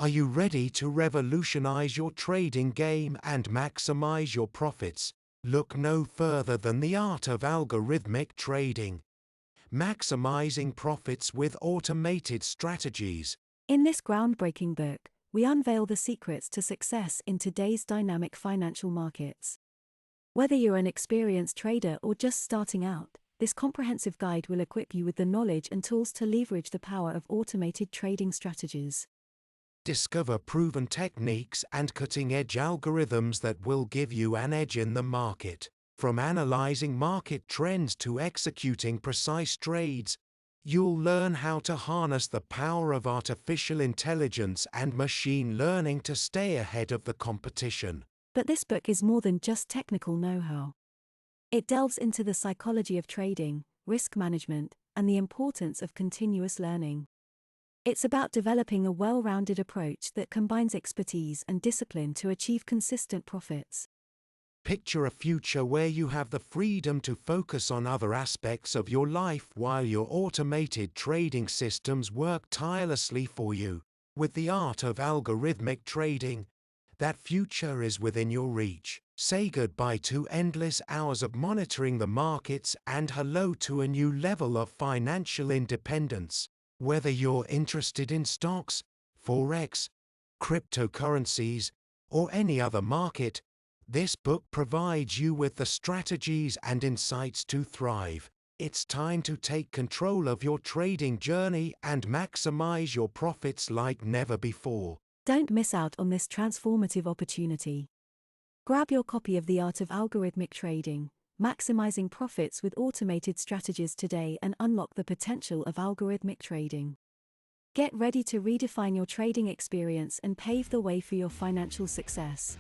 Are you ready to revolutionize your trading game and maximize your profits? Look no further than the art of algorithmic trading. Maximizing profits with automated strategies. In this groundbreaking book, we unveil the secrets to success in today's dynamic financial markets. Whether you're an experienced trader or just starting out, this comprehensive guide will equip you with the knowledge and tools to leverage the power of automated trading strategies. Discover proven techniques and cutting-edge algorithms that will give you an edge in the market. From analyzing market trends to executing precise trades, you'll learn how to harness the power of artificial intelligence and machine learning to stay ahead of the competition. But this book is more than just technical know-how. It delves into the psychology of trading, risk management, and the importance of continuous learning. It's about developing a well-rounded approach that combines expertise and discipline to achieve consistent profits. Picture a future where you have the freedom to focus on other aspects of your life while your automated trading systems work tirelessly for you. With the art of algorithmic trading, that future is within your reach. Say goodbye to endless hours of monitoring the markets and hello to a new level of financial independence. Whether you're interested in stocks, forex, cryptocurrencies, or any other market, this book provides you with the strategies and insights to thrive. It's time to take control of your trading journey and maximize your profits like never before. Don't miss out on this transformative opportunity. Grab your copy of The Art of Algorithmic Trading, Maximizing Profits with Automated Strategies today and unlock the potential of algorithmic trading. Get ready to redefine your trading experience and pave the way for your financial success.